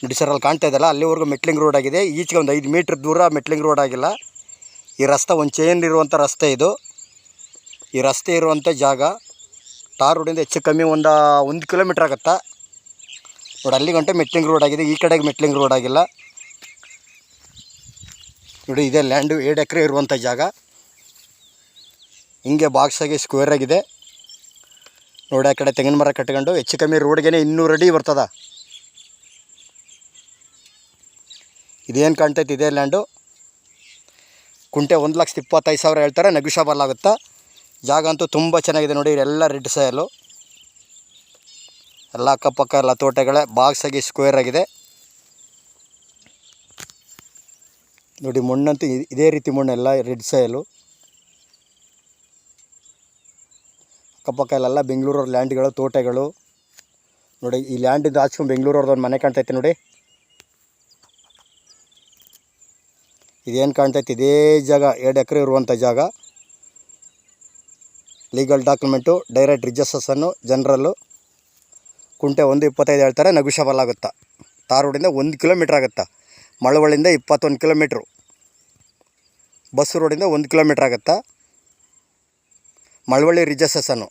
ನೋಡಿ ಸರ್, ಅಲ್ಲಿ ಕಾಣ್ತಾ ಇದೆಯಲ್ಲ, ಅಲ್ಲಿವರೆಗೂ ಮೆಟ್ಲಿಂಗ್ ರೋಡ್ ಆಗಿದೆ. ಈಚೆಗೆ ಒಂದು 5 ಮೀಟ್ರ್ ದೂರ ಮೆಟ್ಲಿಂಗ್ ರೋಡ್ ಆಗಿಲ್ಲ. ಈ ರಸ್ತೆ ಒಂದು ಚೈನ್ ಇರುವಂಥ ರಸ್ತೆ ಇದು. ಈ ರಸ್ತೆ ಇರುವಂಥ ಜಾಗ ಟಾರ್ ರೋಡಿಂದ ಹೆಚ್ಚು ಕಮ್ಮಿ ಒಂದು ಕಿಲೋಮೀಟ್ರ್ ಆಗುತ್ತಾ ನೋಡಿ. ಅಲ್ಲಿ ಗಂಟೆ ಮೆಟ್ಲಿಂಗ್ ರೋಡ್ ಆಗಿದೆ, ಈ ಕಡೆಗೆ ಮೆಟ್ಲಿಂಗ್ ರೋಡ್ ಆಗಿಲ್ಲ ನೋಡಿ. ಇದೇ ಲ್ಯಾಂಡು 7 ಎಕರೆ ಇರುವಂಥ ಜಾಗ. ಹಿಂಗೆ ಬಾಕ್ಸಾಗಿ ಸ್ಕ್ವೇರ್ ಆಗಿದೆ ನೋಡಿ. ಆ ಕಡೆ ತೆಂಗಿನ ಮರ ಕಟ್ಕೊಂಡು ಹೆಚ್ಚು ಕಮ್ಮಿ ರೋಡ್ಗೆ 200 ಅಡಿ ಬರ್ತದ. ಇದೇನು ಕಾಣ್ತೈತೆ ಇದೇ ಲ್ಯಾಂಡು. ಕುಂಟೆ 1,25,000 ಹೇಳ್ತಾರೆ, ನೆಗೋಷಿಯಬಲ್ ಆಗುತ್ತಾ. ಜಾಗ ಅಂತೂ ತುಂಬ ಚೆನ್ನಾಗಿದೆ ನೋಡಿ. ಇದೆಲ್ಲ ರೆಡ್ ಸಾಯಲು, ಎಲ್ಲ ಅಕ್ಕಪಕ್ಕ ಎಲ್ಲ ತೋಟಗಳೇ, ಬಾಕ್ಸಾಗಿ ಸ್ಕ್ವೇರ್ ಆಗಿದೆ ನೋಡಿ. ಮಣ್ಣಂತೂ ಇದೇ ರೀತಿ ಮಣ್ಣೆಲ್ಲ ರೆಡ್ ಸಾಯಲು. ಅಕ್ಕಪಕ್ಕ ಇಲ್ಲೆಲ್ಲ ಬೆಂಗಳೂರವ್ರ ಲ್ಯಾಂಡ್ಗಳು, ತೋಟಗಳು ನೋಡಿ. ಈ ಲ್ಯಾಂಡಿಂದ ಆಚ್ಕೊಂಡು ಬೆಂಗಳೂರವ್ರದ್ದು ಒಂದು ಮನೆ ಕಾಣ್ತೈತೆ ನೋಡಿ. ಇದೇನು ಕಾಣ್ತೈತೆ ಇದೇ ಜಾಗ 2 ಎಕರೆ ಇರುವಂಥ ಜಾಗ. ಲೀಗಲ್ ಡಾಕ್ಯುಮೆಂಟು, ಡೈರೆಕ್ಟ್ ರಿಜಿಸ್ಟ್ರೇಷನ್ನು, ಜನರಲ್ಲು. ಕುಂಟೆ 1,25 ಹೇಳ್ತಾರೆ, ನೆಗೋಷಿಯಬಲ್ ಆಗುತ್ತಾ. ಟಾರ್ ರೋಡಿಂದ 1 ಕಿಲೋಮೀಟ್ರ್ ಆಗುತ್ತಾ. ಮಳವಳ್ಳಿಯಿಂದ 21 ಕಿಲೋಮೀಟ್ರು, ಬಸ್ ರೋಡಿಂದ 1 ಕಿಲೋಮೀಟ್ರ್ ಆಗುತ್ತಾ. ಮಳವಳ್ಳಿ ರಿಜಿಸ್ಟ್ರೇಷನ್ನು.